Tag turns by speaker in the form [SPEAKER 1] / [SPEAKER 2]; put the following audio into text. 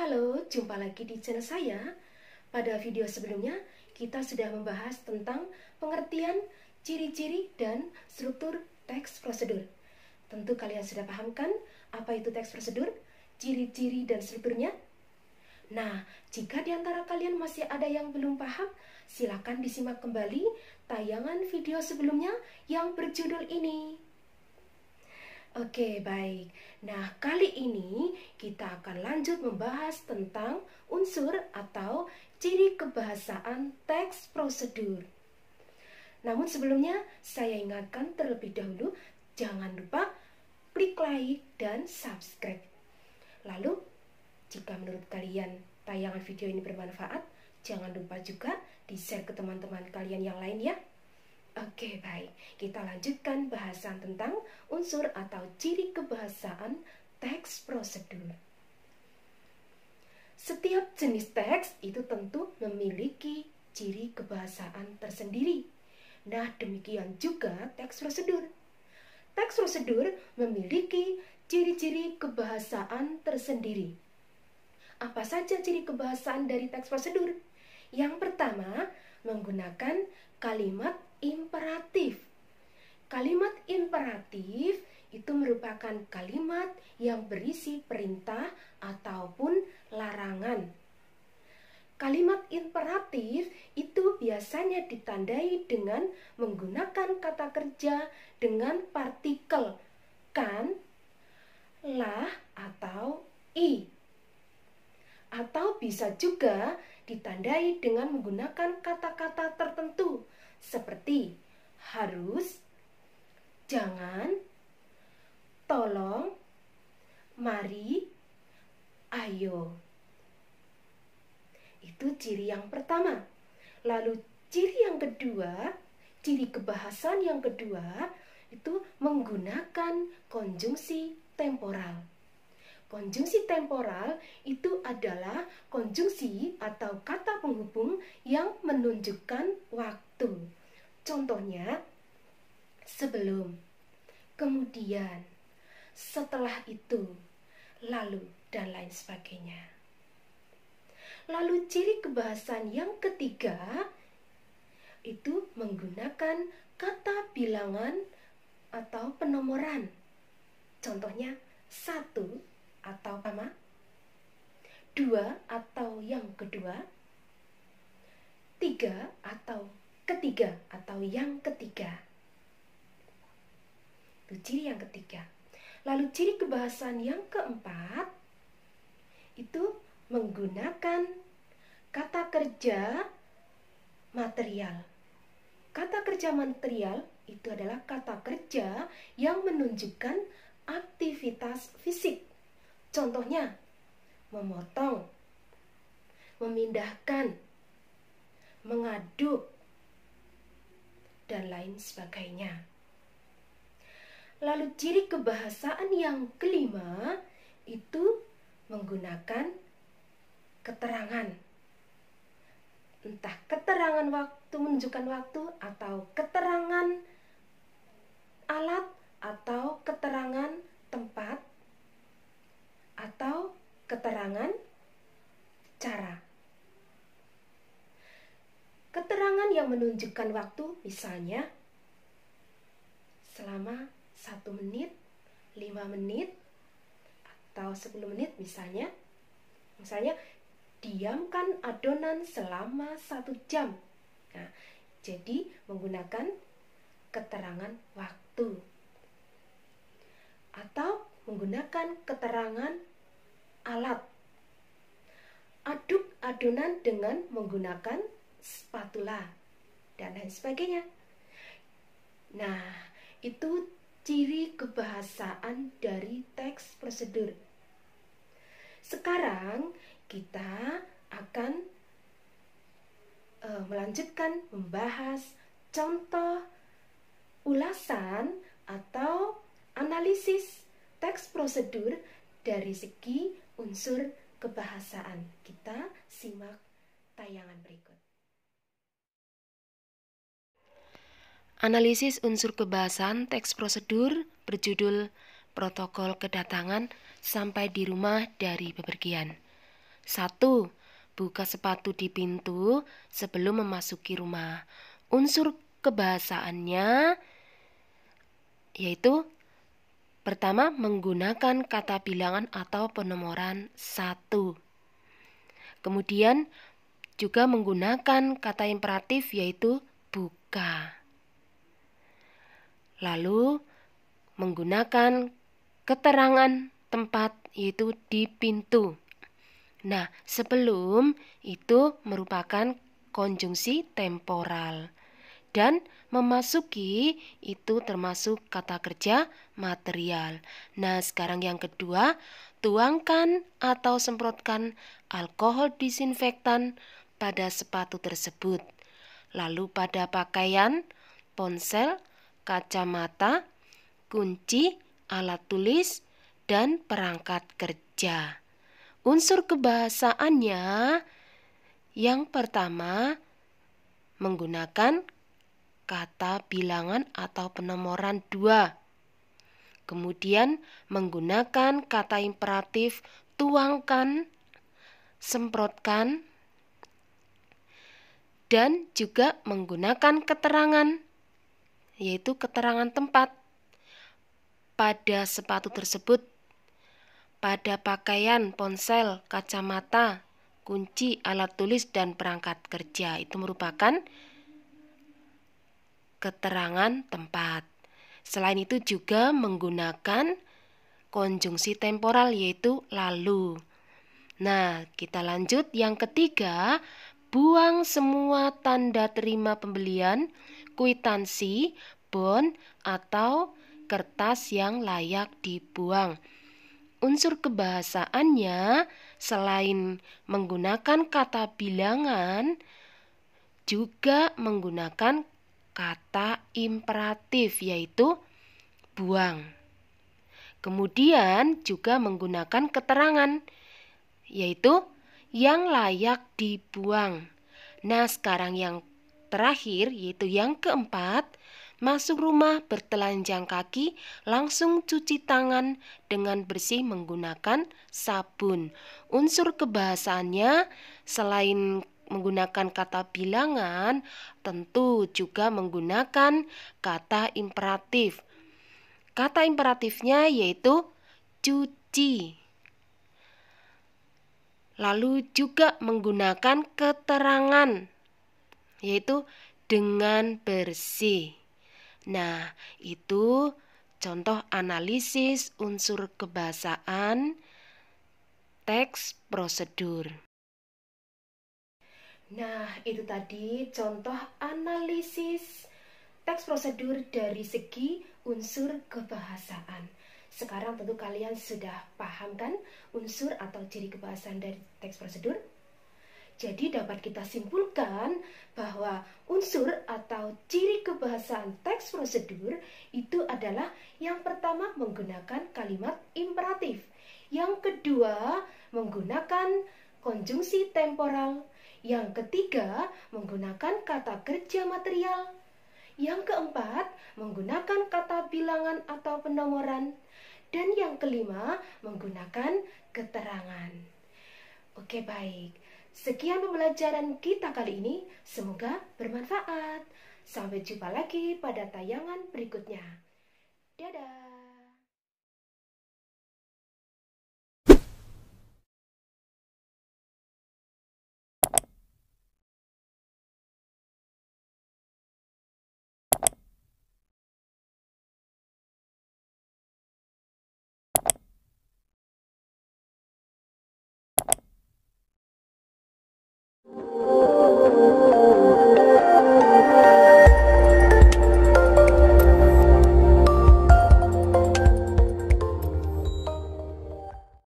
[SPEAKER 1] Halo, jumpa lagi di channel saya. Pada video sebelumnya, kita sudah membahas tentang pengertian, ciri-ciri, dan struktur teks prosedur. Tentu kalian sudah paham kan apa itu teks prosedur, ciri-ciri, dan strukturnya? Nah, jika di antara kalian masih ada yang belum paham, silakan disimak kembali tayangan video sebelumnya yang berjudul ini. Oke, baik. Nah, kali ini kita akan lanjut membahas tentang unsur atau ciri kebahasaan teks prosedur. Namun sebelumnya, saya ingatkan terlebih dahulu, jangan lupa klik like dan subscribe. Lalu, jika menurut kalian tayangan video ini bermanfaat, jangan lupa juga di-share ke teman-teman kalian yang lain ya. Oke, baik. Kita lanjutkan bahasan tentang unsur atau ciri kebahasaan teks prosedur. Setiap jenis teks itu tentu memiliki ciri kebahasaan tersendiri. Nah, demikian juga teks prosedur. Teks prosedur memiliki ciri-ciri kebahasaan tersendiri. Apa saja ciri kebahasaan dari teks prosedur? Yang pertama, menggunakan kalimat imperatif. Kalimat imperatif itu merupakan kalimat yang berisi perintah ataupun larangan. Kalimat imperatif itu biasanya ditandai dengan menggunakan kata kerja dengan partikel kan, lah, atau i. Atau bisa juga ditandai dengan menggunakan kata-kata tertentu seperti harus, jangan, tolong, mari, ayo. Itu ciri yang pertama. Lalu ciri yang kedua, ciri kebahasaan yang kedua itu menggunakan konjungsi temporal. Konjungsi temporal itu adalah konjungsi atau kata penghubung yang menunjukkan waktu. Contohnya, sebelum, kemudian, setelah itu, lalu, dan lain sebagainya. Lalu ciri kebahasaan yang ketiga itu menggunakan kata bilangan atau penomoran. Contohnya, satu atau sama, dua atau yang kedua, tiga atau ketiga atau yang ketiga. Itu ciri yang ketiga. Lalu ciri kebahasaan yang keempat itu menggunakan kata kerja material. Kata kerja material itu adalah kata kerja yang menunjukkan aktivitas fisik. Contohnya, memotong, memindahkan, mengaduk, dan lain sebagainya. Lalu ciri kebahasaan yang kelima itu menggunakan keterangan. Entah keterangan waktu, menunjukkan waktu, atau keterangan alat, atau keterangan tempat, atau keterangan cara. Keterangan yang menunjukkan waktu misalnya selama 1 menit, 5 menit, atau 10 menit misalnya. Misalnya, diamkan adonan selama 1 jam. Nah, jadi menggunakan keterangan waktu. Atau menggunakan keterangan alat. Aduk adonan dengan menggunakan spatula dan lain sebagainya. Nah, itu ciri kebahasaan dari teks prosedur. Sekarang kita akan melanjutkan membahas contoh ulasan atau analisis teks prosedur dari segi unsur kebahasaan. Kita simak tayangan berikut. Analisis unsur kebahasaan teks prosedur berjudul Protokol Kedatangan sampai di rumah dari bepergian. 1. Buka sepatu di pintu sebelum memasuki rumah. Unsur kebahasaannya yaitu pertama, menggunakan kata bilangan atau penomoran 1. Kemudian juga menggunakan kata imperatif yaitu buka. Lalu menggunakan keterangan tempat yaitu di pintu. Nah, sebelum itu merupakan konjungsi temporal. Dan memasuki itu termasuk kata kerja material. Nah, sekarang yang kedua, tuangkan atau semprotkan alkohol disinfektan pada sepatu tersebut. Lalu pada pakaian, ponsel, kacamata, kunci, alat tulis, dan perangkat kerja. Unsur kebahasaannya yang pertama menggunakan kata bilangan atau penomoran 2. Kemudian menggunakan kata imperatif tuangkan, semprotkan, dan juga menggunakan keterangan yaitu keterangan tempat pada sepatu tersebut, pada pakaian, ponsel, kacamata, kunci, alat tulis, dan perangkat kerja. Itu merupakan keterangan tempat. Selain itu juga menggunakan konjungsi temporal yaitu lalu. Nah, kita lanjut yang ketiga, buang semua tanda terima pembelian, kwitansi, bon, atau kertas yang layak dibuang. Unsur kebahasaannya selain menggunakan kata bilangan juga menggunakan kata imperatif yaitu buang. Kemudian juga menggunakan keterangan yaitu yang layak dibuang. Nah, sekarang yang terakhir yaitu yang keempat, masuk rumah bertelanjang kaki, langsung cuci tangan dengan bersih menggunakan sabun. Unsur kebahasaannya selain menggunakan kata bilangan, tentu juga menggunakan kata imperatif. Kata imperatifnya yaitu cuci. Lalu juga menggunakan keterangan yaitu dengan bersih. Nah, itu contoh analisis unsur kebahasaan teks prosedur. Nah, itu tadi contoh analisis teks prosedur dari segi unsur kebahasaan. Sekarang tentu kalian sudah paham kan unsur atau ciri kebahasaan dari teks prosedur? Jadi dapat kita simpulkan bahwa unsur atau ciri kebahasaan teks prosedur itu adalah yang pertama menggunakan kalimat imperatif, yang kedua menggunakan konjungsi temporal, yang ketiga menggunakan kata kerja material, yang keempat menggunakan kata bilangan atau penomoran, dan yang kelima menggunakan keterangan. Oke, baik. Sekian pembelajaran kita kali ini, semoga bermanfaat. Sampai jumpa lagi pada tayangan berikutnya. Dadah.